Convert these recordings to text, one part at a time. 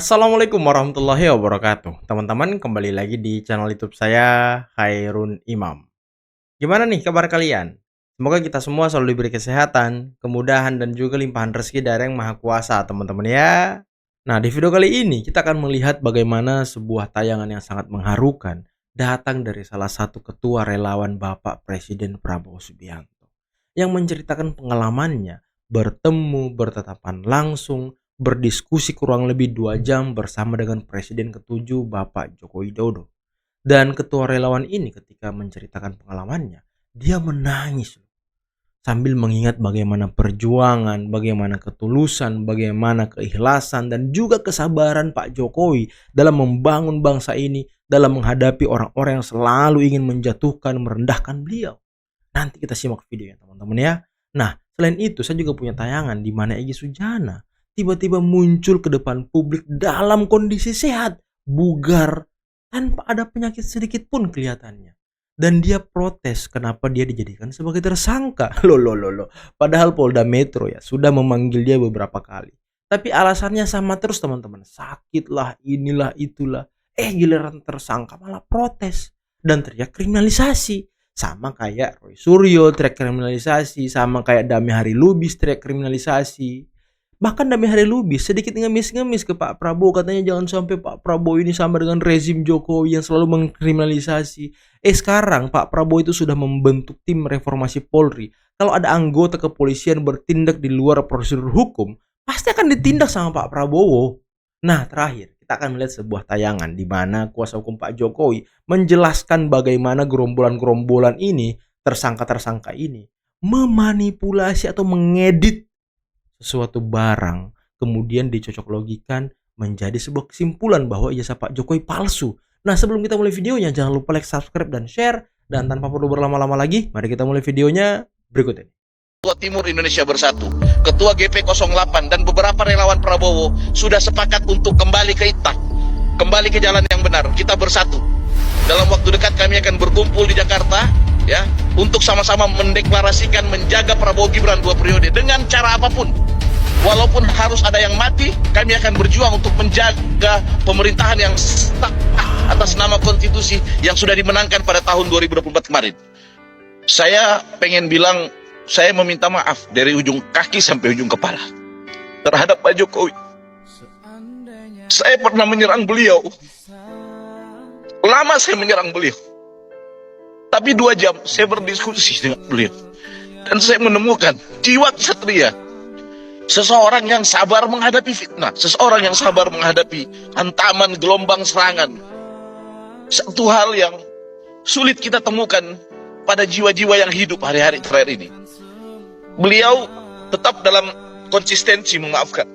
Assalamualaikum warahmatullahi wabarakatuh. Teman-teman, kembali lagi di channel YouTube saya, Khairun Imam. Gimana nih kabar kalian? Semoga kita semua selalu diberi kesehatan, kemudahan, dan juga limpahan rezeki dari Yang Maha Kuasa, teman-teman ya. Nah, di video kali ini kita akan melihat bagaimana sebuah tayangan yang sangat mengharukan datang dari salah satu ketua relawan Bapak Presiden Prabowo Subianto yang menceritakan pengalamannya bertemu, bertatapan langsung, berdiskusi kurang lebih 2 jam bersama dengan Presiden ke-7 Bapak Joko Widodo. Dan ketua relawan ini ketika menceritakan pengalamannya, dia menangis sambil mengingat bagaimana perjuangan, bagaimana ketulusan, bagaimana keikhlasan dan juga kesabaran Pak Jokowi dalam membangun bangsa ini, dalam menghadapi orang-orang yang selalu ingin menjatuhkan, merendahkan beliau. Nanti kita simak videonya teman-teman ya. Nah, selain itu saya juga punya tayangan di mana Egy Sujana tiba-tiba muncul ke depan publik dalam kondisi sehat, bugar, tanpa ada penyakit sedikit pun kelihatannya. Dan dia protes kenapa dia dijadikan sebagai tersangka. Loh. Padahal Polda Metro ya sudah memanggil dia beberapa kali. Tapi alasannya sama terus teman-teman. Sakit lah, inilah, itulah. Giliran tersangka malah protes. Dan teriak kriminalisasi. Sama kayak Roy Suryo teriak kriminalisasi. Sama kayak Damai Hari Lubis teriak kriminalisasi. Bahkan Damai Hari Lubis sedikit ngemis-ngemis ke Pak Prabowo. Katanya jangan sampai Pak Prabowo ini sama dengan rezim Jokowi yang selalu mengkriminalisasi. Sekarang Pak Prabowo itu sudah membentuk tim reformasi Polri. Kalau ada anggota kepolisian bertindak di luar prosedur hukum, pasti akan ditindak sama Pak Prabowo. Nah, terakhir kita akan melihat sebuah tayangan di mana kuasa hukum Pak Jokowi menjelaskan bagaimana gerombolan-gerombolan ini, tersangka-tersangka ini, memanipulasi atau mengedit sesuatu barang, kemudian dicocok logikan menjadi sebuah kesimpulan bahwa ijazah Pak Jokowi palsu. Nah, sebelum kita mulai videonya, jangan lupa like, subscribe, dan share. Dan tanpa perlu berlama-lama lagi, mari kita mulai videonya berikut ini. Ketua Timur Indonesia Bersatu, Ketua GP08, dan beberapa relawan Prabowo sudah sepakat untuk kembali ke ITAK, kembali ke jalan yang benar. Kita bersatu. Dalam waktu dekat kami akan berkumpul di Jakarta, ya, untuk sama-sama mendeklarasikan menjaga Prabowo Gibran 2 periode dengan cara apapun. Walaupun harus ada yang mati, kami akan berjuang untuk menjaga pemerintahan yang sah atas nama konstitusi yang sudah dimenangkan pada tahun 2024 kemarin. Saya pengen bilang, saya meminta maaf dari ujung kaki sampai ujung kepala terhadap Pak Jokowi. Saya pernah menyerang beliau. Lama saya menyerang beliau. Tapi 2 jam saya berdiskusi dengan beliau. Dan saya menemukan jiwa kesatria. Seseorang yang sabar menghadapi fitnah. Seseorang yang sabar menghadapi hantaman gelombang serangan. Satu hal yang sulit kita temukan pada jiwa-jiwa yang hidup hari-hari terakhir ini. Beliau tetap dalam konsistensi memaafkan.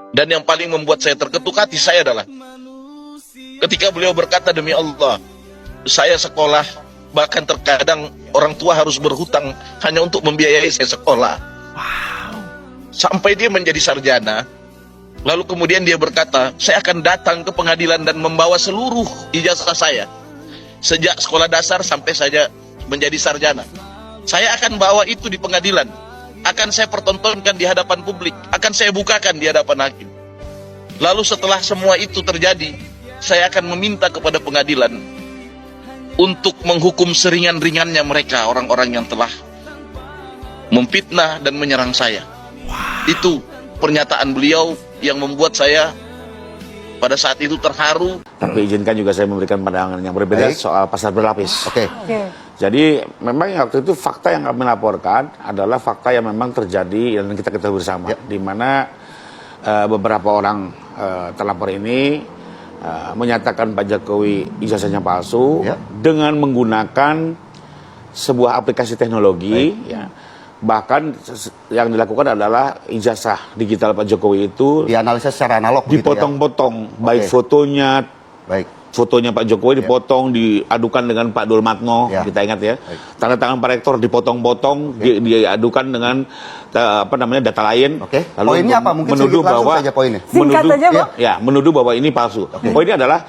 Dan yang paling membuat saya terketuk hati saya adalah ketika beliau berkata, demi Allah, saya sekolah, bahkan terkadang orang tua harus berhutang hanya untuk membiayai saya sekolah. Wow. Sampai dia menjadi sarjana. Lalu kemudian dia berkata, saya akan datang ke pengadilan dan membawa seluruh ijazah saya, sejak sekolah dasar sampai saja menjadi sarjana. Saya akan bawa itu di pengadilan. Akan saya pertontonkan di hadapan publik. Akan saya bukakan di hadapan hakim. Lalu setelah semua itu terjadi, saya akan meminta kepada pengadilan untuk menghukum seringan-ringannya mereka, orang-orang yang telah memfitnah dan menyerang saya. Itu pernyataan beliau yang membuat saya pada saat itu terharu. Tapi izinkan juga saya memberikan pandangan yang berbeda soal pasar berlapis. Jadi memang waktu itu fakta yang kami laporkan adalah fakta yang memang terjadi dan kita ketahui bersama. Di mana beberapa orang terlapor ini menyatakan Pak Jokowi ijazahnya palsu dengan menggunakan sebuah aplikasi teknologi. Bahkan yang dilakukan adalah ijazah digital Pak Jokowi itu dianalisis secara analog, dipotong-potong, baik fotonya, fotonya Pak Jokowi dipotong, diadukan dengan Pak Dulmatno, kita ingat ya, tanda tangan Pak Rektor dipotong-potong, diadukan dengan data lain. Lalu poinnya apa? Mungkin menuduh bahwa menuduh bahwa ini palsu. Poinnya adalah,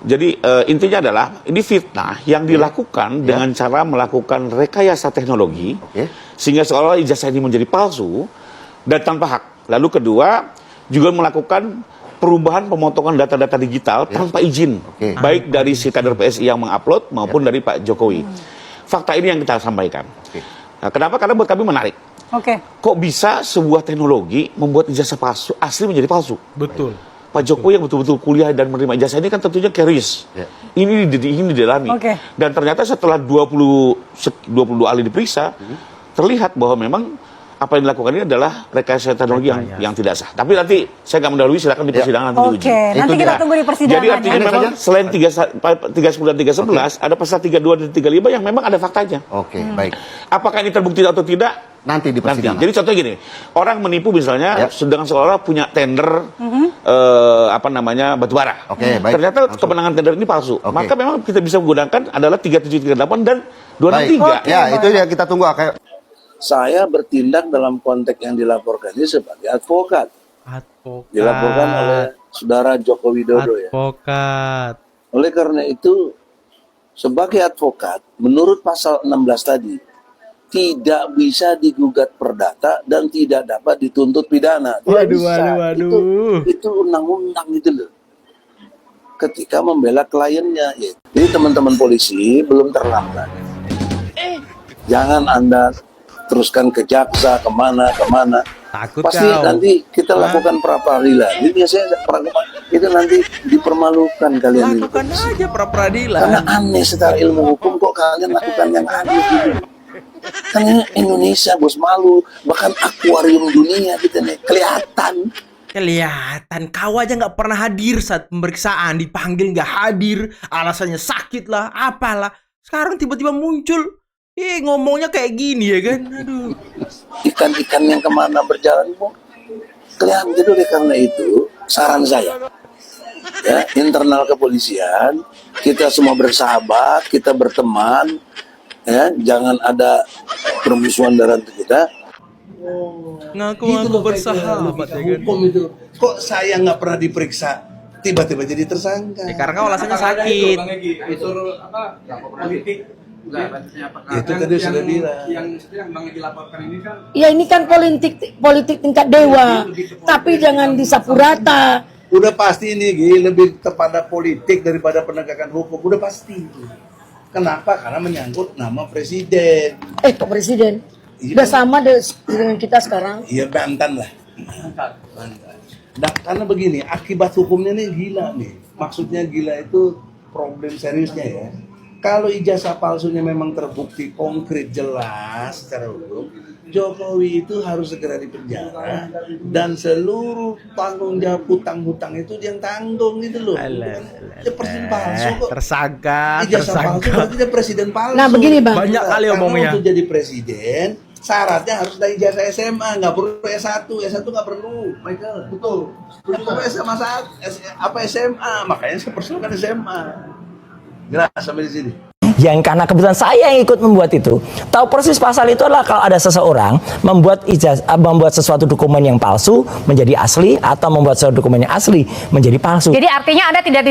jadi intinya adalah ini fitnah yang dilakukan dengan cara melakukan rekayasa teknologi, sehingga seolah ijazah ini menjadi palsu dan tanpa hak. Lalu kedua, juga melakukan perubahan pemotongan data-data digital tanpa izin, baik dari si kader PSI yang mengupload maupun dari Pak Jokowi. Fakta ini yang kita sampaikan. Nah, kenapa? Karena buat kami menarik. Kok bisa sebuah teknologi membuat ijazah palsu asli menjadi palsu? Betul. Pak Jokowi yang betul-betul kuliah dan menerima ijazah ini kan tentunya caris. Ini didalami. Dan ternyata setelah 22 ahli diperiksa, terlihat bahwa memang apa yang dilakukan ini adalah rekayasa teknologi yang tidak sah. Tapi nanti saya nggak mendahului, silakan di persidangan nanti diuji. Nanti kita tunggu di persidangan. Jadi artinya memang selain 30 dan 31, ada pasal 32 dan 35 yang memang ada faktanya. Baik. Apakah ini terbukti atau tidak? Nanti di persidangan. Jadi contohnya gini, orang menipu misalnya sedang seolah punya tender batubara. Ternyata kemenangan tender ini palsu. Maka memang kita bisa menggunakan adalah 3738 dan 263. Ya, itu ya kita tunggu. Saya bertindak dalam konteks yang dilaporkan ini sebagai advokat. Dilaporkan oleh saudara Joko Widodo ya. Advokat. Oleh karena itu, sebagai advokat, menurut pasal 16 tadi, tidak bisa digugat perdata dan tidak dapat dituntut pidana. Waduh. Itu undang-undang itu loh. Ketika membela kliennya. Ya. Jadi teman-teman polisi belum terlambat. Jangan Anda teruskan ke jaksa, kemana. Takut Pasti kau. nanti kita lakukan pra-peradilan. Jadi biasanya itu nanti dipermalukan kalian. Lakukan aja pra-peradilan. Karena aneh secara ilmu hukum kok kalian lakukan yang aneh gitu. Kan ini Indonesia bos, malu. Bahkan akuarium dunia kita nih kelihatan. Kau aja nggak pernah hadir saat pemeriksaan, dipanggil nggak hadir, alasannya sakit lah, apalah. Sekarang tiba-tiba muncul, ngomongnya kayak gini ya kan? Aduh. Ikan-ikan yang kemana berjalan kok kelihatan. Jadi oleh karena itu saran saya, ya, internal kepolisian, kita semua bersahabat, kita berteman, ya, jangan ada permusuhan dalam kita. Ngaku bersahabat ya kan? Hukum itu kok saya nggak pernah diperiksa tiba-tiba jadi tersangka. Karena kau alasannya sakit. Itu politik. Itu tadi sudah bilang. Yang Bang Egy laporkan ini kan. Ya ini kan politik tingkat dewa. Tapi jangan disapu rata. Udah pasti ini lebih kepada politik daripada penegakan hukum. Udah pasti. Kenapa? Karena menyangkut nama presiden. Kok presiden? Udah sama dengan kita sekarang. Iya, Banten lah. Banten. Nah, karena begini, akibat hukumnya nih gila nih. Maksudnya gila itu problem seriusnya ya. Kalau ijazah palsunya memang terbukti konkret jelas secara hukum, Jokowi itu harus segera dipenjara dan seluruh tanggung jawab hutang-hutang itu dia yang tanggung gitu loh. Dia presiden palsu kok. Tersangka. Ijazah palsu berarti dia presiden palsu. Nah begini Bang. Banyak kali omongnya. Untuk jadi presiden syaratnya harus ada ijazah SMA, nggak perlu S1 nggak perlu, Michael. Betul. Cukup SMA, makanya saya persoalkan SMA. Jelas sampai di sini. Yang karena kebetulan saya yang ikut membuat itu, tahu persis pasal itu adalah kalau ada seseorang membuat sesuatu dokumen yang palsu menjadi asli atau membuat sesuatu dokumen yang asli menjadi palsu. Jadi artinya Anda tidak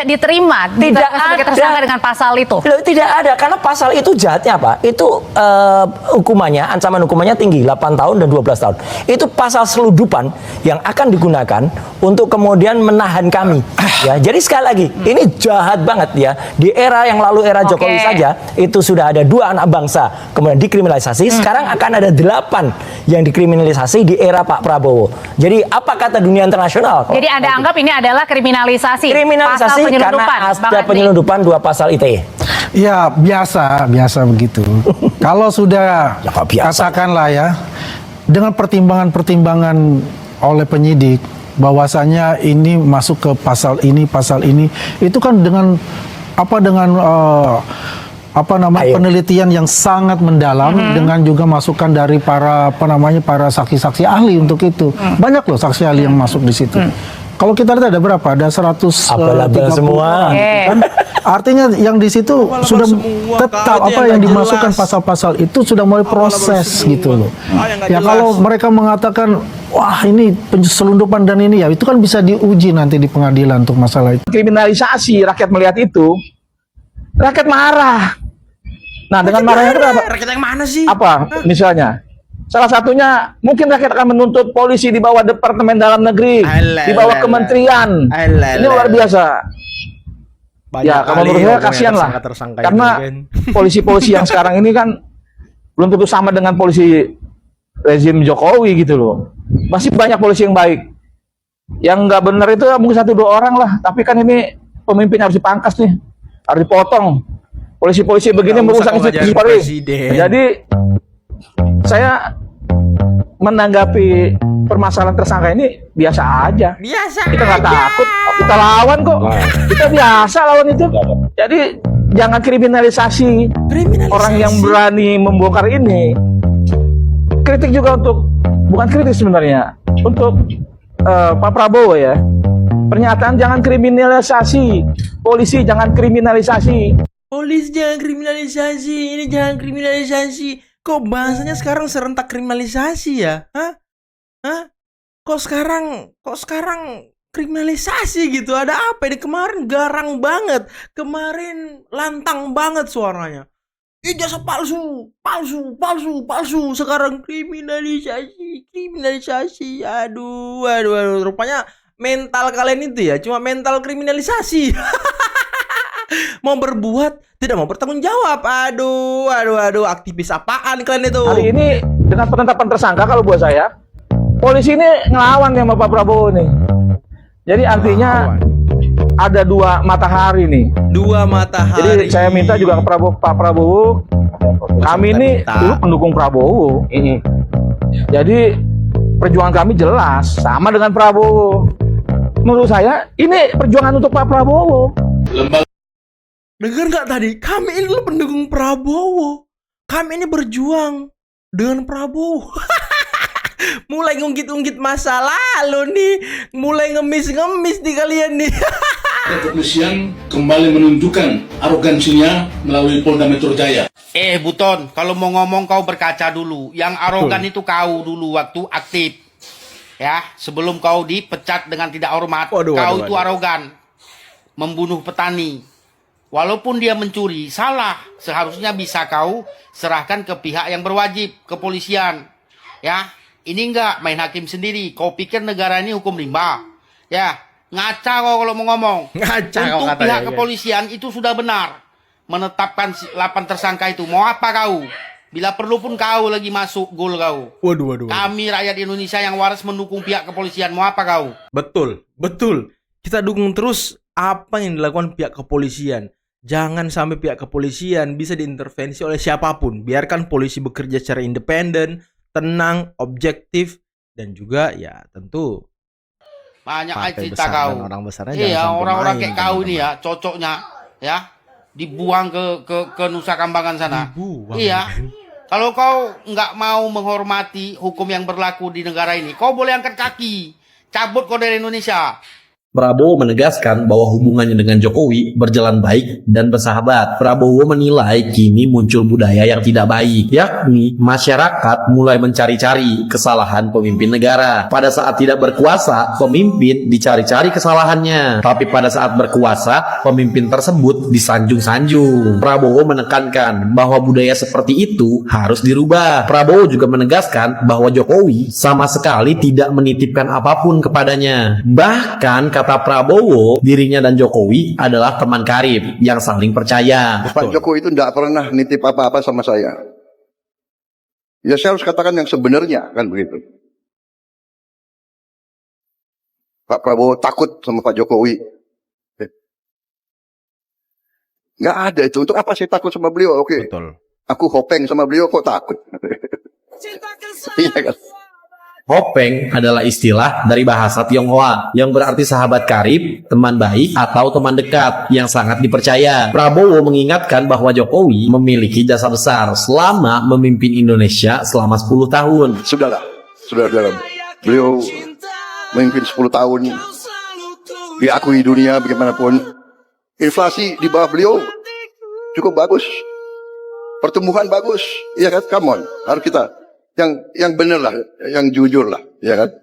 diterima sebagai tersangka dengan pasal itu? Tidak ada, karena pasal itu jahatnya apa? Itu ancaman hukumannya tinggi, 8 tahun dan 12 tahun. Itu pasal seludupan yang akan digunakan untuk kemudian menahan kami. Ya, jadi sekali lagi, ini jahat banget ya. Di era yang lalu, era Jokowi saja, itu sudah ada 2 anak bangsa kemudian dikriminalisasi. Sekarang akan ada 8 yang dikriminalisasi di era Pak Prabowo. Jadi apa kata dunia internasional? Jadi Anda anggap ini adalah kriminalisasi Kriminalisasi karena ada penyelundupan 2 pasal ITE. Ya biasa begitu. Kalau sudah katakanlah ya, dengan pertimbangan oleh penyidik bahwasanya ini masuk ke pasal ini, itu kan dengan penelitian yang sangat mendalam, dengan juga masukan dari para saksi-saksi ahli untuk itu. Banyak loh saksi ahli yang masuk di situ. Kalau kita lihat ada berapa? Ada 130 semua. Kan? Artinya yang di situ sudah tetap yang dimasukkan pasal-pasal itu sudah mulai proses gitu loh. Ya kalau mereka mengatakan wah ini selundupan dan ini ya itu kan bisa diuji nanti di pengadilan untuk masalah itu. Kriminalisasi, rakyat melihat itu, rakyat marah. Nah dengan marahnya kenapa? Rakyat yang mana sih? Apa misalnya? Salah satunya mungkin rakyat akan menuntut polisi di bawah Departemen Dalam Negeri, di bawah kementerian. Ini luar biasa. Ya, kalau menurut saya kasihan lah. Karena polisi-polisi yang sekarang ini kan belum tentu sama dengan polisi rezim Jokowi gitu loh. Masih banyak polisi yang baik. Yang nggak benar itu mungkin 1-2 orang lah. Tapi kan ini pemimpin harus dipangkas nih, harus dipotong. Polisi-polisi begini merusak institusi Polri. Jadi saya menanggapi permasalahan tersangka ini biasa aja. Kita nggak takut, kita lawan kok. Kita biasa lawan itu. Jadi jangan kriminalisasi orang yang berani membongkar ini. Kritik juga untuk, bukan kritik sebenarnya, untuk Pak Prabowo ya. Pernyataan jangan kriminalisasi, polisi jangan kriminalisasi. Polisi jangan kriminalisasi, ini jangan kriminalisasi. Kok bahasanya sekarang serentak kriminalisasi ya? Hah? Kok sekarang kriminalisasi gitu? Ada apa ini? Kemarin garang banget, kemarin lantang banget suaranya. Ijazah palsu. Sekarang kriminalisasi. Aduh. Rupanya mental kalian itu ya cuma mental kriminalisasi. Mau berbuat, tidak mau bertanggung jawab. Aduh, aktivis apaan kalian itu? Hari ini dengan penetapan tersangka, kalau buat saya, polisi ini ngelawan sama Pak Prabowo nih. Jadi artinya ada 2 matahari nih. 2 matahari. Jadi saya minta juga ke Pak Prabowo, kami ini dulu pendukung Prabowo. Jadi perjuangan kami jelas sama dengan Prabowo. Menurut saya ini perjuangan untuk Pak Prabowo. Dengar nggak tadi? Kami ini pendukung Prabowo. Kami ini berjuang dengan Prabowo. Mulai ngungkit-ngungkit masa lalu nih. Mulai ngemis-ngemis nih kalian nih. Kepolisian kembali menunjukkan arogansinya melalui Polda Metro Jaya. Buton, kalau mau ngomong kau berkaca dulu. Yang arogan itu kau dulu waktu aktif. Ya, sebelum kau dipecat dengan tidak hormat. Kau itu arogan. Membunuh petani. Walaupun dia mencuri, salah. Seharusnya bisa kau serahkan ke pihak yang berwajib, kepolisian. Ya, ini enggak main hakim sendiri. Kau pikir negara ini hukum rimba? Ya, ngaca kau kalau mau ngomong. Untuk pihak kepolisian itu sudah benar. Menetapkan 8 tersangka itu. Mau apa kau? Bila perlu pun kau lagi masuk gol kau. Waduh. Kami rakyat Indonesia yang waras mendukung pihak kepolisian. Mau apa kau? Betul. Kita dukung terus apa yang dilakukan pihak kepolisian. Jangan sampai pihak kepolisian bisa diintervensi oleh siapapun. Biarkan polisi bekerja secara independen, tenang, objektif, dan juga ya tentu banyak cerita kau. Iya, orang-orang kayak kau ini ya, cocoknya ya dibuang ke Nusa Kambangan sana. Iya. Kalau kau nggak mau menghormati hukum yang berlaku di negara ini, kau boleh angkat kaki, cabut kau dari Indonesia. Prabowo menegaskan bahwa hubungannya dengan Jokowi berjalan baik dan bersahabat. Prabowo menilai kini muncul budaya yang tidak baik, yakni masyarakat mulai mencari-cari kesalahan pemimpin negara. Pada saat tidak berkuasa, pemimpin dicari-cari kesalahannya. Tapi pada saat berkuasa, pemimpin tersebut disanjung-sanjung. Prabowo menekankan bahwa budaya seperti itu harus dirubah. Prabowo juga menegaskan bahwa Jokowi sama sekali tidak menitipkan apapun kepadanya. Bahkan kata Prabowo, dirinya dan Jokowi adalah teman karib yang saling percaya. Pak Jokowi itu tidak pernah nitip apa-apa sama saya. Ya saya harus katakan yang sebenarnya, kan begitu. Pak Prabowo takut sama Pak Jokowi. Nggak ada itu. Untuk apa saya takut sama beliau? Oke. Betul. Aku hopeng sama beliau, kok takut? Iya kan? Hopeng adalah istilah dari bahasa Tionghoa yang berarti sahabat karib, teman baik, atau teman dekat yang sangat dipercaya. Prabowo mengingatkan bahwa Jokowi memiliki jasa besar selama memimpin Indonesia selama 10 tahun. Sudahlah. Beliau memimpin 10 tahun, diakui dunia bagaimanapun. Inflasi di bawah beliau cukup bagus. Pertumbuhan bagus. Iya kan? Come on. Harus kita yang benar lah, yang jujur lah, ya kan?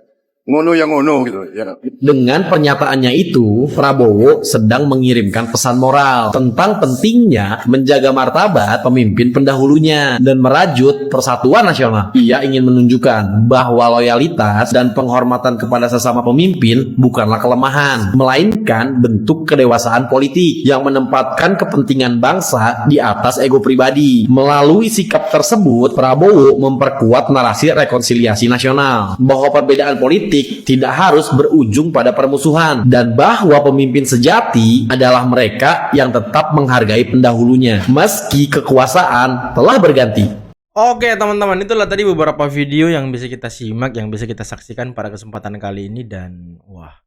ngono yang ngono gitu ya. Dengan pernyataannya itu, Prabowo sedang mengirimkan pesan moral tentang pentingnya menjaga martabat pemimpin pendahulunya dan merajut persatuan nasional. Ia ingin menunjukkan bahwa loyalitas dan penghormatan kepada sesama pemimpin bukanlah kelemahan, melainkan bentuk kedewasaan politik yang menempatkan kepentingan bangsa di atas ego pribadi. Melalui sikap tersebut, Prabowo memperkuat narasi rekonsiliasi nasional, bahwa perbedaan politik tidak harus berujung pada permusuhan, dan bahwa pemimpin sejati adalah mereka yang tetap menghargai pendahulunya meski kekuasaan telah berganti. Oke teman-teman, itulah tadi beberapa video yang bisa kita simak, yang bisa kita saksikan pada kesempatan kali ini. Dan wah,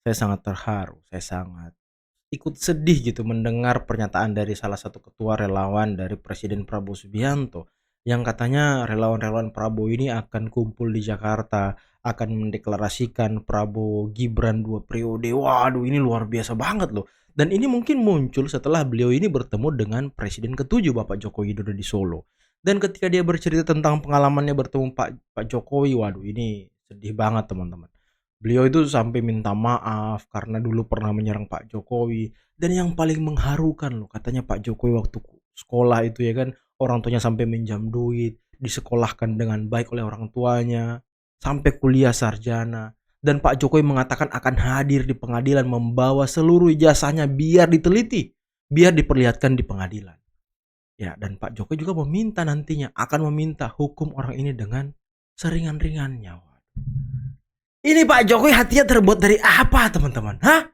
saya sangat terharu, saya sangat ikut sedih gitu mendengar pernyataan dari salah satu ketua relawan dari Presiden Prabowo Subianto, yang katanya relawan-relawan Prabowo ini akan kumpul di Jakarta, akan mendeklarasikan Prabowo Gibran 2 periode. Waduh, ini luar biasa banget loh. Dan ini mungkin muncul setelah beliau ini bertemu dengan Presiden ke-7 Bapak Joko Widodo di Solo. Dan ketika dia bercerita tentang pengalamannya bertemu Pak Jokowi, waduh ini sedih banget teman-teman. Beliau itu sampai minta maaf karena dulu pernah menyerang Pak Jokowi. Dan yang paling mengharukan loh, katanya Pak Jokowi waktu sekolah itu ya kan, orang tuanya sampai minjam duit, disekolahkan dengan baik oleh orang tuanya, sampai kuliah sarjana. Dan Pak Jokowi mengatakan akan hadir di pengadilan membawa seluruh ijazahnya biar diteliti, biar diperlihatkan di pengadilan. Ya, dan Pak Jokowi juga meminta nantinya akan meminta hukum orang ini dengan seringan-ringannya. Ini Pak Jokowi hatinya terbuat dari apa teman-teman? Hah?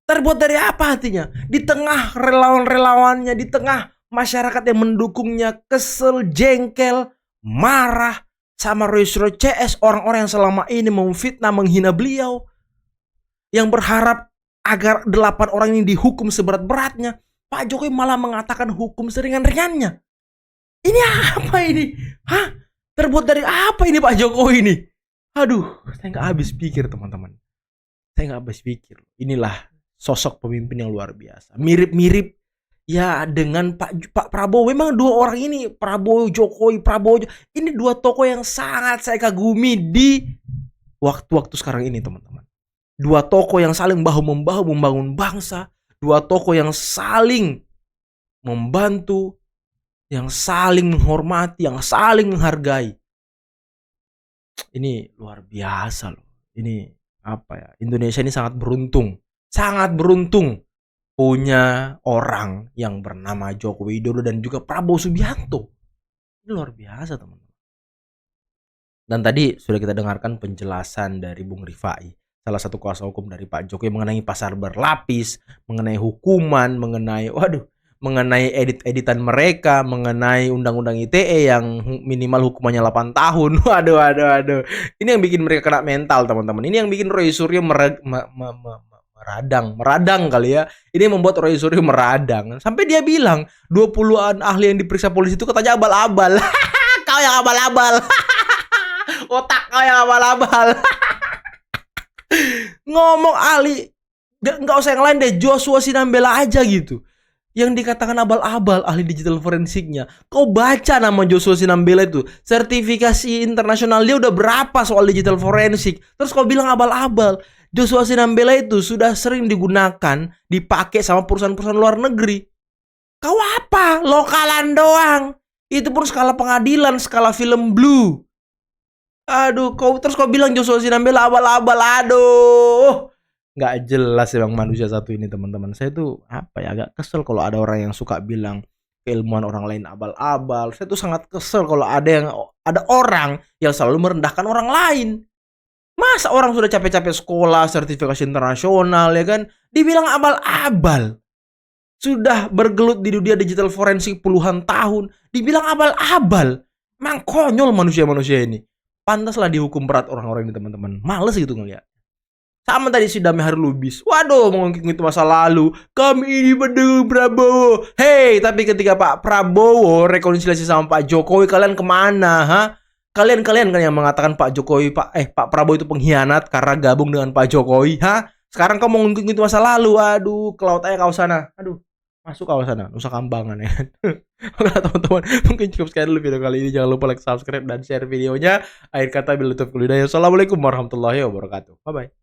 Terbuat dari apa hatinya? Di tengah relawan-relawannya, di tengah masyarakat yang mendukungnya kesel, jengkel, marah sama Roy CS, orang-orang yang selama ini memfitnah, menghina beliau, yang berharap agar 8 orang ini dihukum seberat-beratnya. Pak Jokowi malah mengatakan hukum seringan-ringannya. Ini apa ini? Hah? Terbuat dari apa ini Pak Jokowi ini? Aduh, saya nggak habis pikir teman-teman. Saya nggak habis pikir. Inilah sosok pemimpin yang luar biasa. Mirip-mirip ya dengan Pak Prabowo. Memang dua orang ini, Prabowo Jokowi, ini dua tokoh yang sangat saya kagumi di waktu-waktu sekarang ini teman-teman. Dua tokoh yang saling bahu-membahu membangun bangsa, dua tokoh yang saling membantu, yang saling menghormati, yang saling menghargai. Ini luar biasa loh. Ini apa ya? Indonesia ini sangat beruntung punya orang yang bernama Joko Widodo dan juga Prabowo Subianto. Ini luar biasa teman-teman. Dan tadi sudah kita dengarkan penjelasan dari Bung Rifai, salah satu kuasa hukum dari Pak Jokowi, mengenai pasar berlapis, mengenai hukuman, mengenai edit-editan mereka, mengenai undang-undang ITE yang minimal hukumannya 8 tahun. Waduh. Ini yang bikin mereka kena mental teman-teman. Ini yang bikin Roy Suryo meradang kali ya. Ini membuat Roy Suryo meradang. Sampai dia bilang 20-an ahli yang diperiksa polisi itu katanya abal-abal. Kau yang abal-abal. Otak kau yang abal-abal. Ngomong ahli, nggak usah yang lain deh, Joshua Sinambela aja gitu, yang dikatakan abal-abal ahli digital forensiknya. Kau baca nama Joshua Sinambela itu, sertifikasi internasional dia udah berapa soal digital forensik, terus kau bilang abal-abal. Joshua Sinambela itu sudah sering digunakan, dipakai sama perusahaan-perusahaan luar negeri. Kau apa? Lokalan doang. Itu pun skala pengadilan, skala film blue. Aduh, terus kau bilang Joshua Sinambela abal-abal. Aduh, nggak jelas emang manusia satu ini teman-teman. Saya tuh agak kesel kalau ada orang yang suka bilang keilmuan orang lain abal-abal. Saya tuh sangat kesel kalau ada orang yang selalu merendahkan orang lain. Masa orang sudah capek-capek sekolah, sertifikasi internasional ya kan, dibilang abal-abal. Sudah bergelut di dunia digital forensik puluhan tahun, dibilang abal-abal. Emang konyol manusia-manusia ini. Pantaslah dihukum berat orang-orang ini teman-teman. Males gitu ngeliat. Sama tadi si Damai Harlubis. Waduh, mengungkit masa lalu. Kami ini mendukung Prabowo. Hey, tapi ketika Pak Prabowo rekonsiliasi sama Pak Jokowi, kalian kemana? Ha? Kalian kan yang mengatakan Pak Prabowo itu pengkhianat karena gabung dengan Pak Jokowi. Ha? Sekarang kamu mengungkit masa lalu. Aduh, ke laut aja kau sana. Aduh, masuk kawasan Nusa Kambangan ya kan. Oke teman-teman, mungkin cukup sekian dulu video kali ini. Jangan lupa like, subscribe, dan share videonya. Akhir kata, bila tutup kuliah. Assalamualaikum warahmatullahi wabarakatuh. Bye bye.